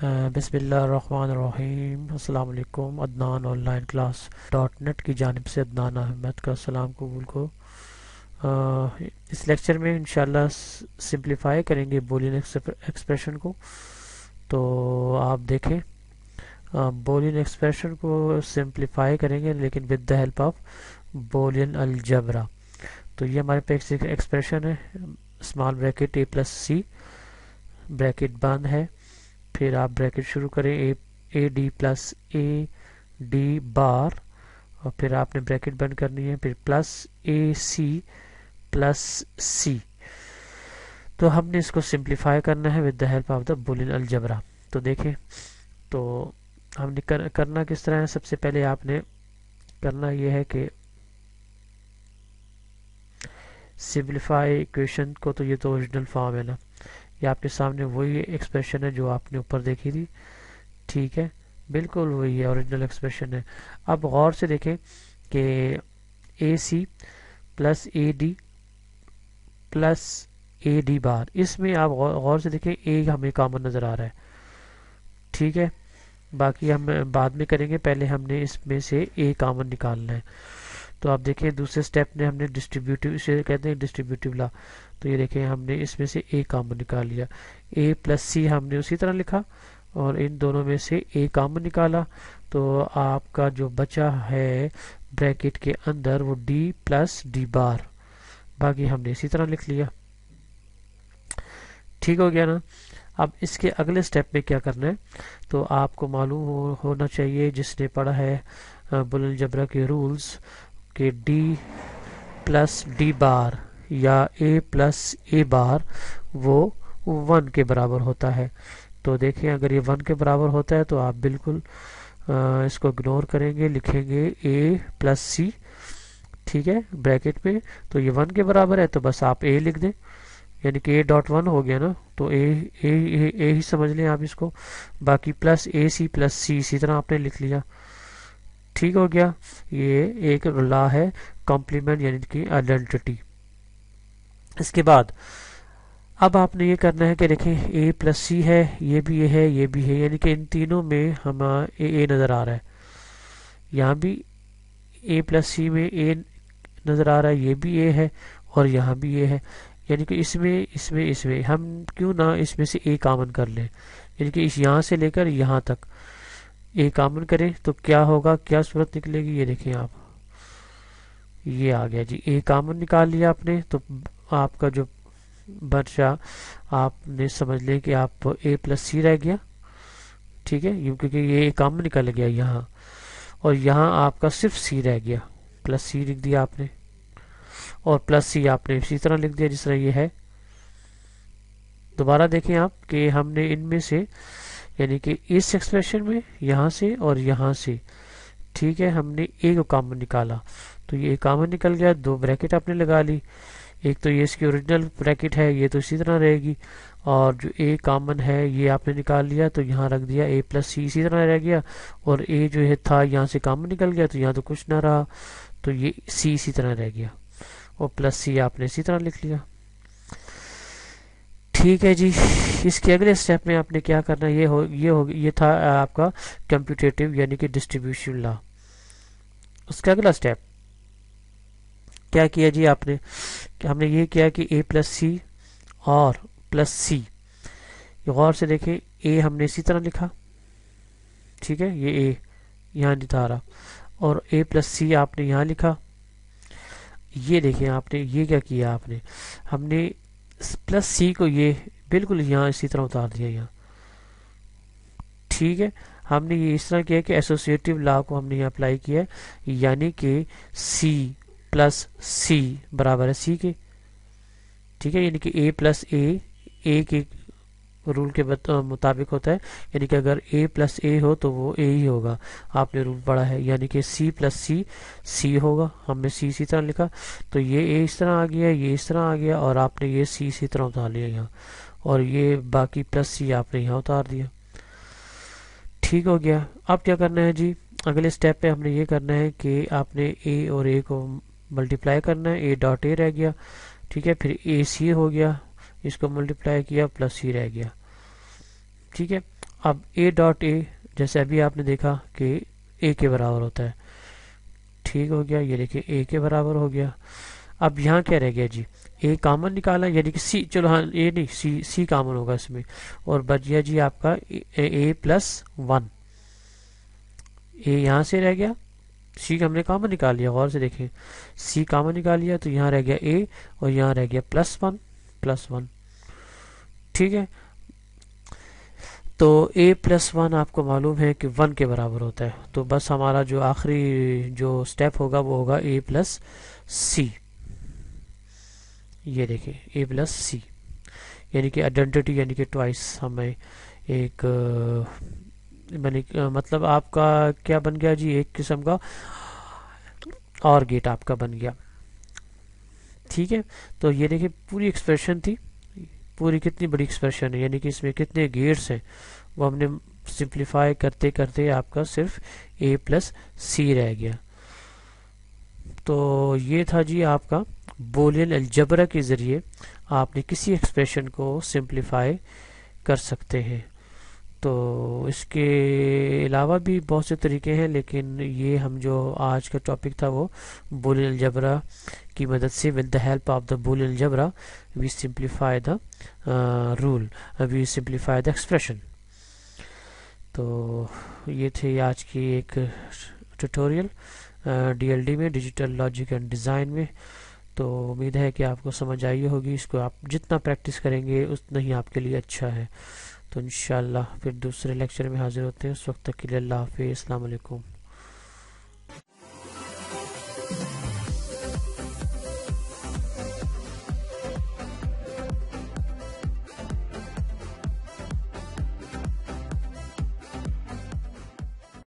بسم اللہ الرحمن الرحیم۔ السلام علیکم۔ Adnan online class dot net کی جانب سے عدنان احمد کا سلام قبول کو۔ اس لیکچر میں انشاءاللہ سمپلیفائی کریں گے بولین ایکسپریشن کو۔ تو آپ دیکھیں، بولین ایکسپریشن کو سمپلیفائی کریں گے لیکن with the help of Boolean algebra. تو یہ ہمارے پاس ایک ایکسپریشن ہے، اسمال بریکٹ اے پلس سی، بریکٹ بند ہے، پھر آپ بریکٹ شروع کریں اے ڈی پلس اے ڈی بار، اور پھر آپ نے بریکٹ بند کرنی ہے، پھر پلس اے سی پلس سی۔ تو ہم نے اس کو سمپلیفائی کرنا ہے with the help of the Boolean algebra. تو دیکھیں، تو ہم نے کرنا کس طرح ہے۔ سب سے پہلے آپ نے کرنا یہ ہے کہ سمپلیفائی ایکویشن کو، تو یہ تو اوریجنل فارم ہے نا، یہ آپ کے سامنے وہی ایکسپریشن ہے جو آپ نے اوپر دیکھی تھی، ٹھیک ہے، بالکل وہی ہے، اوریجنل ایکسپریشن ہے۔ اب غور سے دیکھیں کہ اے سی پلس اے ڈی پلس اے ڈی بار، اس میں آپ غور سے دیکھیں اے ہمیں کامن نظر آ رہا ہے، ٹھیک ہے، باقی ہم بعد میں کریں گے، پہلے ہم نے اس میں سے اے کامن نکالنا ہے۔ تو آپ دیکھیں دوسرے سٹیپ میں ہم نے ڈسٹریبیوٹیو، اسے کہتے ہیں ڈسٹریبیوٹیو لا۔ تو یہ دیکھیں ہم نے اس میں سے اے کامن نکال لیا، اے پلس سی ہم نے اسی طرح لکھا اور ان دونوں میں سے اے کامن نکالا، تو آپ کا جو بچا ہے بریکٹ کے اندر وہ ڈی پلس ڈی بار، باقی ہم نے اسی طرح لکھ لیا، ٹھیک ہو گیا نا۔ اب اس کے اگلے سٹیپ میں کیا کرنا ہے، تو آپ کو معلوم ہونا چاہیے جس نے پڑھا ہے بولین الجبرا کے رولز، کہ ڈی پلس ڈی بار یا اے پلس اے بار وہ 1 کے برابر ہوتا ہے۔ تو دیکھیں اگر یہ 1 کے برابر ہوتا ہے تو آپ بالکل اس کو اگنور کریں گے، لکھیں گے اے پلس سی، ٹھیک ہے، بریکٹ میں، تو یہ 1 کے برابر ہے تو بس آپ اے لکھ دیں، یعنی کہ اے ڈاٹ 1 ہو گیا نا، تو اے ہی سمجھ لیں آپ اس کو، باقی پلس اے سی پلس سی اسی طرح آپ نے لکھ لیا، ٹھیک ہو گیا۔ یہ ایک لا ہے کمپلیمنٹ یعنی کہ آئیڈینٹی۔ اس کے بعد اب آپ نے یہ کرنا ہے کہ دیکھیں اے پلس سی ہے، یہ بھی اے ہے، یہ بھی ہے، یعنی کہ ان تینوں میں ہمیں اے نظر آ رہا ہے، یہاں بھی اے پلس سی میں اے نظر آ رہا ہے، یہ بھی اے ہے اور یہاں بھی اے ہے، یعنی کہ اس میں ہم کیوں نہ اس میں سے اے کامن کر لیں، یعنی کہ اس یہاں سے لے کر یہاں تک اے کامن کریں تو کیا ہوگا، کیا صورت نکلے گی، یہ دیکھیں آپ، یہ آ گیا جی، اے کامن نکال لیا آپ نے، تو آپ کا جو بچا آپ نے سمجھ لیں کہ آپ اے پلس سی رہ گیا، ٹھیک ہے، کیونکہ یہ اے کامن نکل گیا یہاں، اور یہاں آپ کا صرف سی رہ گیا، پلس سی لکھ دیا آپ نے، اور پلس سی آپ نے اسی طرح لکھ دیا جس طرح یہ ہے۔ دوبارہ دیکھیں آپ کہ ہم نے ان میں سے، یعنی کہ اس ایکسپریشن میں یہاں سے اور یہاں سے، ٹھیک ہے، ہم نے اے کو کامن نکالا، تو یہ کامن نکل گیا، دو بریکٹ آپ نے لگا لی، ایک تو یہ اس کی اوریجنل بریکٹ ہے، یہ تو اسی طرح رہے گی، اور جو اے کامن ہے یہ آپ نے نکال لیا تو یہاں رکھ دیا، اے پلس سی اسی طرح رہ گیا، اور اے جو ہے تھا یہاں سے کامن نکل گیا تو یہاں تو کچھ نہ رہا، تو یہ سی اسی طرح رہ گیا، اور پلس سی آپ نے اسی طرح لکھ لیا، ٹھیک ہے جی۔ اس کے اگلے سٹیپ میں آپ نے کیا کرنا ہے، یہ تھا آپ کا کمپیوٹیٹیو یعنی کہ ڈسٹریبیوشن لا۔ اس کا اگلا سٹیپ کیا کیا جی آپ نے، کہ ہم نے یہ کیا کہ اے پلس سی اور پلس سی، غور سے دیکھیں اے ہم نے اسی طرح لکھا، ٹھیک ہے، یہ اے یہاں نہیں تھا رہا، اور اے پلس سی آپ نے یہاں لکھا، یہ دیکھیں آپ نے یہ کیا کیا، آپ نے ہم نے پلس سی کو یہ بالکل یہاں اسی طرح اتار دیا یہاں، ٹھیک ہے، ہم نے یہ اس طرح کیا کہ ایسوسیٹیو لا کو ہم نے یہاں اپلائی کیا ہے، یعنی کہ سی پلس سی برابر ہے سی کے، ٹھیک ہے، یعنی کہ اے پلس اے کے رول کے مطابق ہوتا ہے، یعنی کہ اگر اے پلس اے ہو تو وہ اے ہی ہوگا، آپ نے رول پڑھا ہے، یعنی کہ سی پلس سی سی ہوگا، ہم نے سی اسی طرح لکھا، تو یہ اے اس طرح آ گیا، یہ اس طرح آ گیا، اور آپ نے یہ سی اسی طرح اتار لیا یہاں، اور یہ باقی پلس سی آپ نے یہاں اتار دیا، ٹھیک ہو گیا۔ اب کیا کرنا ہے جی، اگلے سٹیپ پہ ہم نے یہ کرنا ہے کہ آپ نے اے اور اے کو ملٹیپلائی کرنا ہے، اے ڈاٹ اے رہ گیا، ٹھیک ہے، پھر اے سی ہو گیا، اس کو ملٹیپلائی کیا پلس سی رہ گیا، ٹھیک ہے، اب اے ڈاٹ اے جیسے ابھی آپ نے دیکھا کہ اے کے برابر ہوتا ہے، ٹھیک ہو گیا، یہ دیکھیں اے کے برابر ہو گیا. اب یہاں کیا رہ گیا جی، اے کامن نکالا یعنی کہ سی، چلو ہاں اے نہیں سی کامن ہوگا اس میں، اور بچ گیا جی آپ کا اے پلس ون. اے یہاں سے رہ گیا، سی ہم نے کامن نکال لیا، غور سے دیکھیں سی کامن نکال لیا تو یہاں رہ گیا اے اور یہاں رہ گیا پلس ون. ٹھیک ہے، تو اے پلس ون آپ کو معلوم ہے کہ ون کے برابر ہوتا ہے، تو بس ہمارا جو آخری جو سٹیپ ہوگا وہ ہوگا اے پلس سی. یہ دیکھیں اے پلس سی یعنی کہ آئیڈینٹی یعنی کہ ٹوائس ہمیں ایک مطلب آپ کا کیا بن گیا جی، ایک قسم کا اور گیٹ آپ کا بن گیا. ٹھیک ہے، تو یہ دیکھیں پوری ایکسپریشن تھی، پوری کتنی بڑی ایکسپریشن ہے، یعنی کہ اس میں کتنے گیٹس ہیں وہ ہم نے سمپلیفائی کرتے کرتے آپ کا صرف اے پلس سی رہ گیا. تو یہ تھا جی آپ کا بولین الجبرا کے ذریعے آپ نے کسی ایکسپریشن کو سمپلیفائی کر سکتے ہیں. تو اس کے علاوہ بھی بہت سے طریقے ہیں، لیکن یہ ہم جو آج کا ٹاپک تھا وہ بولین الجبرا کی مدد سے with the help of the boolean algebra we simplify the rule, we simplify the expression. تو یہ تھے آج کی ایک ٹیوٹوریل ڈی ایل ڈی میں، ڈیجیٹل لاجک اینڈ ڈیزائن میں. تو امید ہے کہ آپ کو سمجھ آئی ہوگی، اس کو آپ جتنا پریکٹس کریں گے اتنا ہی آپ کے لیے اچھا ہے. تو انشاءاللہ پھر دوسرے لیکچر میں حاضر ہوتے ہیں، اس وقت تک کے لیے اللہ حافظ، السلام علیکم.